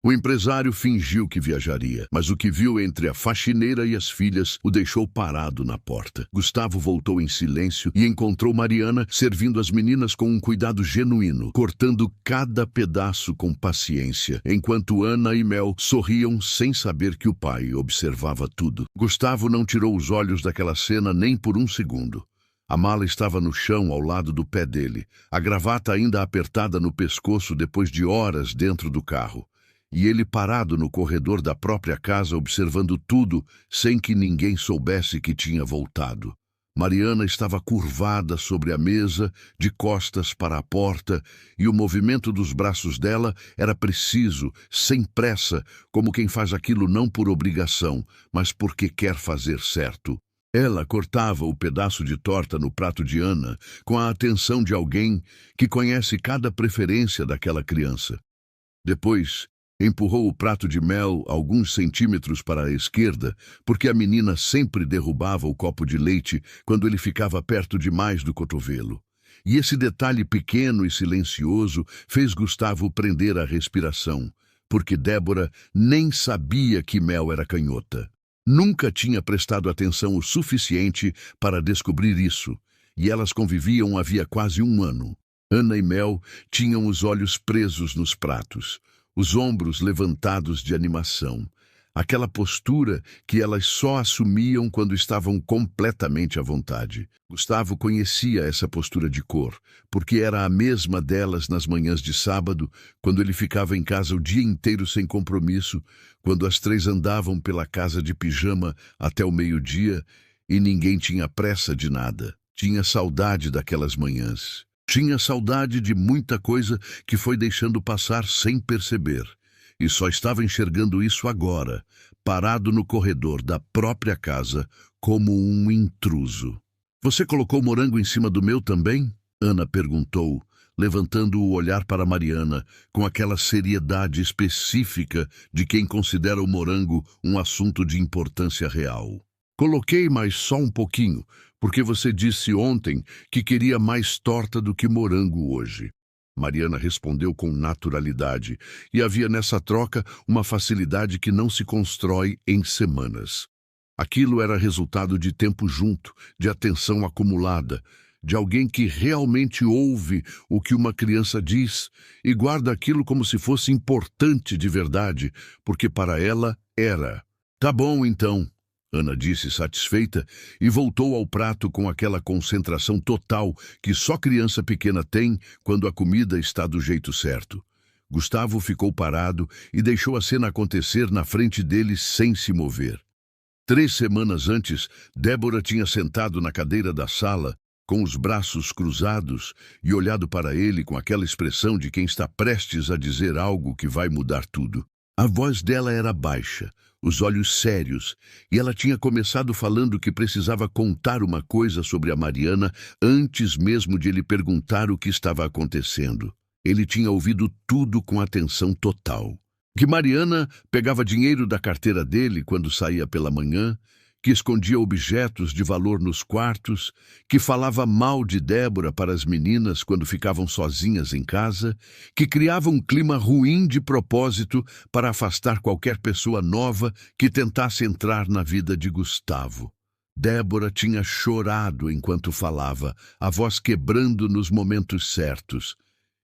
O empresário fingiu que viajaria, mas o que viu entre a faxineira e as filhas o deixou parado na porta. Gustavo voltou em silêncio e encontrou Mariana servindo as meninas com um cuidado genuíno, cortando cada pedaço com paciência, enquanto Ana e Mel sorriam sem saber que o pai observava tudo. Gustavo não tirou os olhos daquela cena nem por um segundo. A mala estava no chão ao lado do pé dele, a gravata ainda apertada no pescoço depois de horas dentro do carro. E ele parado no corredor da própria casa observando tudo sem que ninguém soubesse que tinha voltado. Mariana estava curvada sobre a mesa, de costas para a porta, e o movimento dos braços dela era preciso, sem pressa, como quem faz aquilo não por obrigação, mas porque quer fazer certo. Ela cortava o pedaço de torta no prato de Ana, com a atenção de alguém que conhece cada preferência daquela criança. Depois, empurrou o prato de Mel alguns centímetros para a esquerda, porque a menina sempre derrubava o copo de leite quando ele ficava perto demais do cotovelo. E esse detalhe pequeno e silencioso fez Gustavo prender a respiração, porque Débora nem sabia que Mel era canhota. Nunca tinha prestado atenção o suficiente para descobrir isso, e elas conviviam havia quase um ano. Ana e Mel tinham os olhos presos nos pratos, os ombros levantados de animação, aquela postura que elas só assumiam quando estavam completamente à vontade. Gustavo conhecia essa postura de cor, porque era a mesma delas nas manhãs de sábado, quando ele ficava em casa o dia inteiro sem compromisso, quando as três andavam pela casa de pijama até o meio-dia e ninguém tinha pressa de nada. Tinha saudade daquelas manhãs. Tinha saudade de muita coisa que foi deixando passar sem perceber, e só estava enxergando isso agora, parado no corredor da própria casa, como um intruso. "Você colocou morango em cima do meu também?" Ana perguntou, levantando o olhar para Mariana, com aquela seriedade específica de quem considera o morango um assunto de importância real. "Coloquei, mas só um pouquinho, porque você disse ontem que queria mais torta do que morango hoje." Mariana respondeu com naturalidade, e havia nessa troca uma facilidade que não se constrói em semanas. Aquilo era resultado de tempo junto, de atenção acumulada, de alguém que realmente ouve o que uma criança diz e guarda aquilo como se fosse importante de verdade, porque para ela era. "Tá bom, então," Ana disse satisfeita e voltou ao prato com aquela concentração total que só criança pequena tem quando a comida está do jeito certo. Gustavo ficou parado e deixou a cena acontecer na frente dele sem se mover. 3 semanas antes, Débora tinha sentado na cadeira da sala, com os braços cruzados, e olhado para ele com aquela expressão de quem está prestes a dizer algo que vai mudar tudo. A voz dela era baixa, os olhos sérios, e ela tinha começado falando que precisava contar uma coisa sobre a Mariana antes mesmo de ele perguntar o que estava acontecendo. Ele tinha ouvido tudo com atenção total. Que Mariana pegava dinheiro da carteira dele quando saía pela manhã, que escondia objetos de valor nos quartos, que falava mal de Débora para as meninas quando ficavam sozinhas em casa, que criava um clima ruim de propósito para afastar qualquer pessoa nova que tentasse entrar na vida de Gustavo. Débora tinha chorado enquanto falava, a voz quebrando nos momentos certos.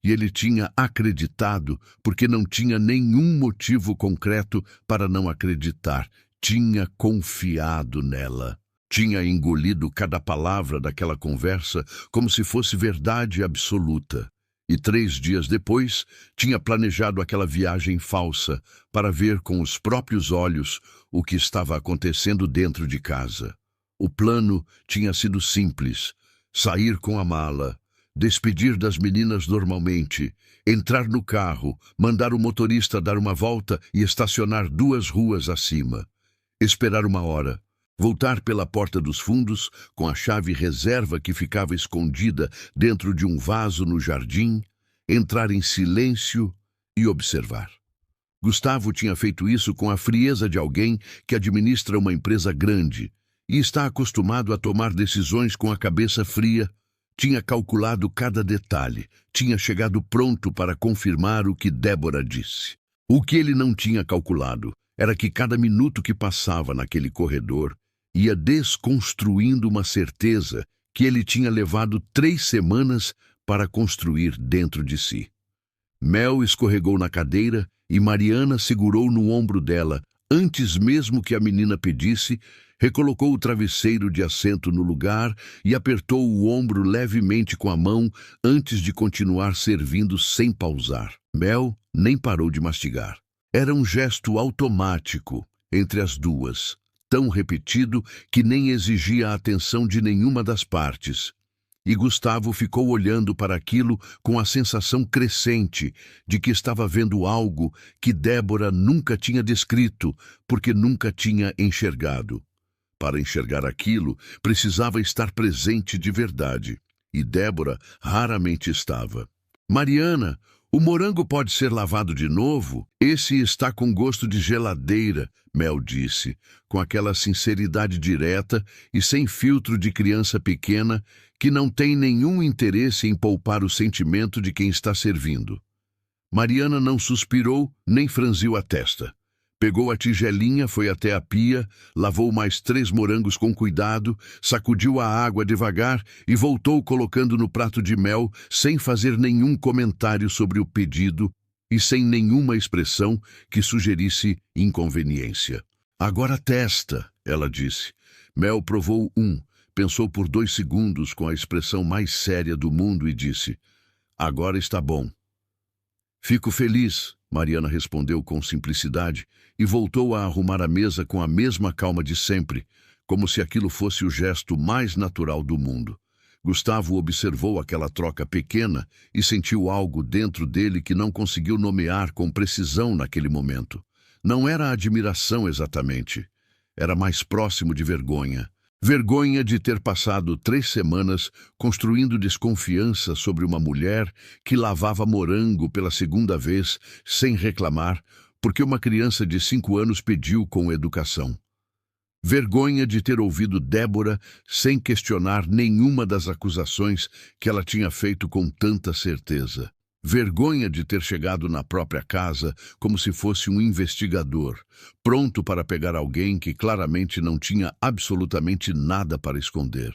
E ele tinha acreditado porque não tinha nenhum motivo concreto para não acreditar. Tinha confiado nela. Tinha engolido cada palavra daquela conversa como se fosse verdade absoluta. E 3 dias depois, tinha planejado aquela viagem falsa para ver com os próprios olhos o que estava acontecendo dentro de casa. O plano tinha sido simples: sair com a mala, despedir das meninas normalmente, entrar no carro, mandar o motorista dar uma volta e estacionar 2 ruas acima. Esperar 1 hora, voltar pela porta dos fundos com a chave reserva que ficava escondida dentro de um vaso no jardim, entrar em silêncio e observar. Gustavo tinha feito isso com a frieza de alguém que administra uma empresa grande e está acostumado a tomar decisões com a cabeça fria. Tinha calculado cada detalhe, tinha chegado pronto para confirmar o que Débora disse. O que ele não tinha calculado era que cada minuto que passava naquele corredor ia desconstruindo uma certeza que ele tinha levado 3 semanas para construir dentro de si. Mel escorregou na cadeira e Mariana segurou no ombro dela. Antes mesmo que a menina pedisse, recolocou o travesseiro de assento no lugar e apertou o ombro levemente com a mão antes de continuar servindo sem pausar. Mel nem parou de mastigar. Era um gesto automático entre as duas, tão repetido que nem exigia a atenção de nenhuma das partes. E Gustavo ficou olhando para aquilo com a sensação crescente de que estava vendo algo que Débora nunca tinha descrito, porque nunca tinha enxergado. Para enxergar aquilo, precisava estar presente de verdade, e Débora raramente estava. Mariana, o morango pode ser lavado de novo? Esse está com gosto de geladeira, Mel disse, com aquela sinceridade direta e sem filtro de criança pequena que não tem nenhum interesse em poupar o sentimento de quem está servindo. Mariana não suspirou nem franziu a testa. Pegou a tigelinha, foi até a pia, lavou mais 3 morangos com cuidado, sacudiu a água devagar e voltou colocando no prato de Mel, sem fazer nenhum comentário sobre o pedido e sem nenhuma expressão que sugerisse inconveniência. Agora testa, ela disse. Mel provou pensou por 2 segundos com a expressão mais séria do mundo e disse: agora está bom. Fico feliz, Mariana respondeu com simplicidade e voltou a arrumar a mesa com a mesma calma de sempre, como se aquilo fosse o gesto mais natural do mundo. Gustavo observou aquela troca pequena e sentiu algo dentro dele que não conseguiu nomear com precisão naquele momento. Não era admiração exatamente, era mais próximo de vergonha. Vergonha de ter passado 3 semanas construindo desconfiança sobre uma mulher que lavava morango pela 2ª vez sem reclamar, porque uma criança de 5 anos pediu com educação. Vergonha de ter ouvido Débora sem questionar nenhuma das acusações que ela tinha feito com tanta certeza. Vergonha de ter chegado na própria casa como se fosse um investigador, pronto para pegar alguém que claramente não tinha absolutamente nada para esconder.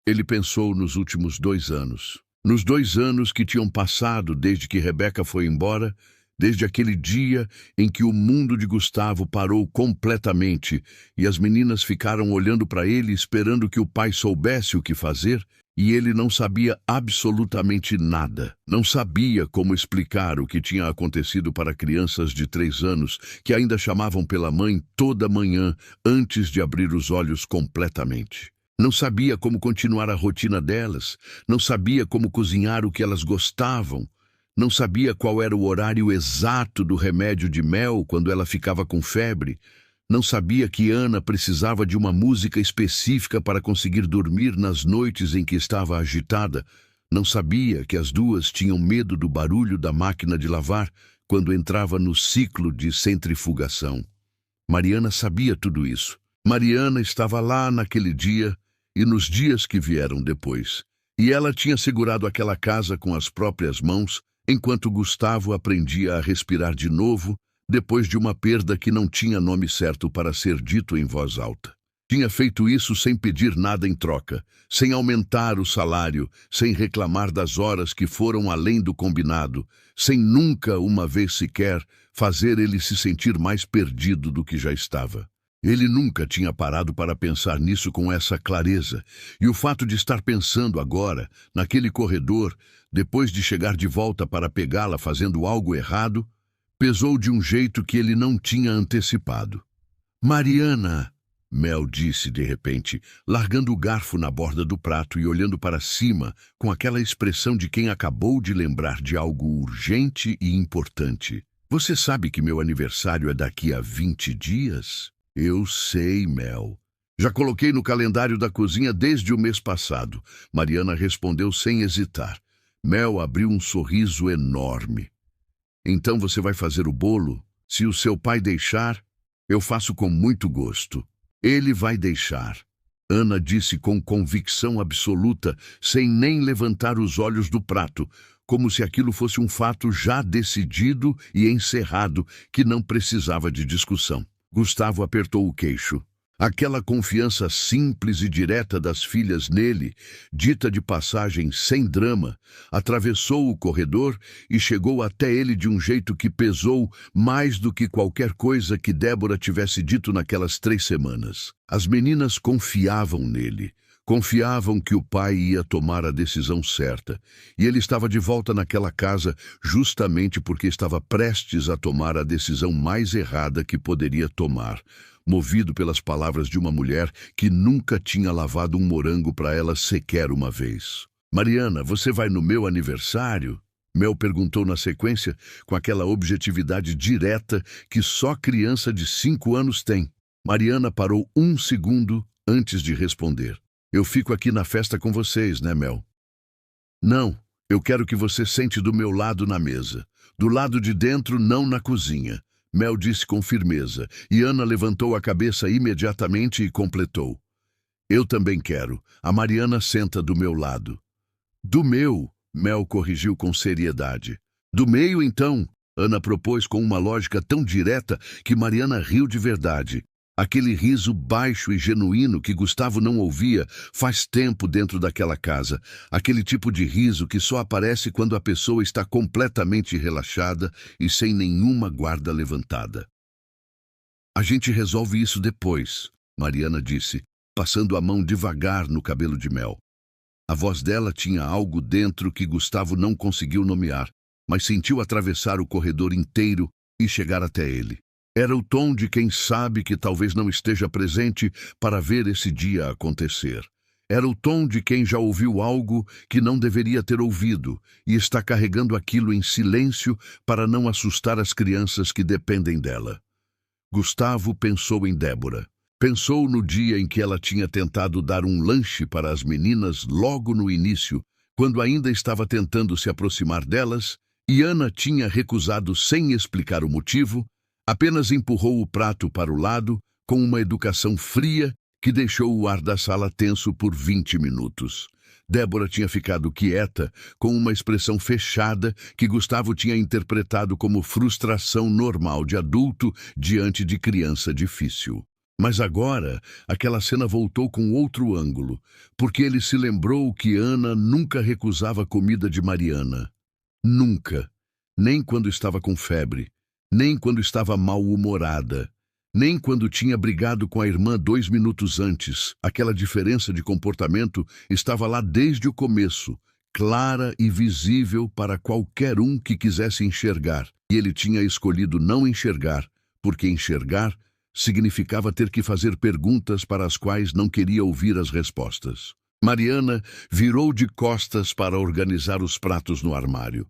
Ele pensou nos últimos 2 anos. Nos 2 anos que tinham passado desde que Rebeca foi embora, desde aquele dia em que o mundo de Gustavo parou completamente e as meninas ficaram olhando para ele esperando que o pai soubesse o que fazer, e ele não sabia absolutamente nada. Não sabia como explicar o que tinha acontecido para crianças de 3 anos que ainda chamavam pela mãe toda manhã antes de abrir os olhos completamente. Não sabia como continuar a rotina delas, não sabia como cozinhar o que elas gostavam, não sabia qual era o horário exato do remédio de Mel quando ela ficava com febre, não sabia que Ana precisava de uma música específica para conseguir dormir nas noites em que estava agitada. Não sabia que as duas tinham medo do barulho da máquina de lavar quando entrava no ciclo de centrifugação. Mariana sabia tudo isso. Mariana estava lá naquele dia e nos dias que vieram depois. E ela tinha segurado aquela casa com as próprias mãos, enquanto Gustavo aprendia a respirar de novo, depois de uma perda que não tinha nome certo para ser dito em voz alta. Tinha feito isso sem pedir nada em troca, sem aumentar o salário, sem reclamar das horas que foram além do combinado, sem nunca, uma vez sequer, fazer ele se sentir mais perdido do que já estava. Ele nunca tinha parado para pensar nisso com essa clareza, e o fato de estar pensando agora, naquele corredor, depois de chegar de volta para pegá-la fazendo algo errado, pesou de um jeito que ele não tinha antecipado. Mariana, Mel disse de repente, largando o garfo na borda do prato e olhando para cima com aquela expressão de quem acabou de lembrar de algo urgente e importante. Você sabe que meu aniversário é daqui a 20 dias? Eu sei, Mel. Já coloquei no calendário da cozinha desde o mês passado. Mariana respondeu sem hesitar. Mel abriu um sorriso enorme. Então você vai fazer o bolo? Se o seu pai deixar, eu faço com muito gosto. Ele vai deixar. Ana disse com convicção absoluta, sem nem levantar os olhos do prato, como se aquilo fosse um fato já decidido e encerrado, que não precisava de discussão. Gustavo apertou o queixo. Aquela confiança simples e direta das filhas nele, dita de passagem sem drama, atravessou o corredor e chegou até ele de um jeito que pesou mais do que qualquer coisa que Débora tivesse dito naquelas 3 semanas. As meninas confiavam nele. Confiavam que o pai ia tomar a decisão certa, e ele estava de volta naquela casa justamente porque estava prestes a tomar a decisão mais errada que poderia tomar, movido pelas palavras de uma mulher que nunca tinha lavado um morango para ela sequer uma vez. "Mariana, você vai no meu aniversário?" Mel perguntou na sequência, com aquela objetividade direta que só criança de 5 anos tem. Mariana parou 1 segundo antes de responder. "Eu fico aqui na festa com vocês, né, Mel?" "Não, eu quero que você sente do meu lado na mesa. Do lado de dentro, não na cozinha." Mel disse com firmeza, e Ana levantou a cabeça imediatamente e completou. "Eu também quero. A Mariana senta do meu lado." "Do meu?" Mel corrigiu com seriedade. "Do meio, então?" Ana propôs com uma lógica tão direta que Mariana riu de verdade. Aquele riso baixo e genuíno que Gustavo não ouvia faz tempo dentro daquela casa. Aquele tipo de riso que só aparece quando a pessoa está completamente relaxada e sem nenhuma guarda levantada. "A gente resolve isso depois", Mariana disse, passando a mão devagar no cabelo de Mel. A voz dela tinha algo dentro que Gustavo não conseguiu nomear, mas sentiu atravessar o corredor inteiro e chegar até ele. Era o tom de quem sabe que talvez não esteja presente para ver esse dia acontecer. Era o tom de quem já ouviu algo que não deveria ter ouvido e está carregando aquilo em silêncio para não assustar as crianças que dependem dela. Gustavo pensou em Débora. Pensou no dia em que ela tinha tentado dar um lanche para as meninas logo no início, quando ainda estava tentando se aproximar delas, e Ana tinha recusado sem explicar o motivo. Apenas empurrou o prato para o lado, com uma educação fria que deixou o ar da sala tenso por 20 minutos. Débora tinha ficado quieta, com uma expressão fechada que Gustavo tinha interpretado como frustração normal de adulto diante de criança difícil. Mas agora, aquela cena voltou com outro ângulo, porque ele se lembrou que Ana nunca recusava comida de Mariana. Nunca. Nem quando estava com febre. Nem quando estava mal-humorada, nem quando tinha brigado com a irmã 2 minutos antes. Aquela diferença de comportamento estava lá desde o começo, clara e visível para qualquer um que quisesse enxergar. E ele tinha escolhido não enxergar, porque enxergar significava ter que fazer perguntas para as quais não queria ouvir as respostas. Mariana virou de costas para organizar os pratos no armário.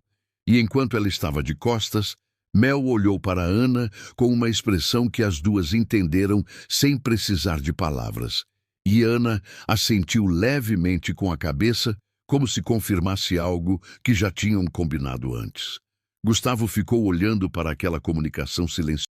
E enquanto ela estava de costas, Mel olhou para Ana com uma expressão que as duas entenderam sem precisar de palavras. E Ana assentiu levemente com a cabeça, como se confirmasse algo que já tinham combinado antes. Gustavo ficou olhando para aquela comunicação silenciosa.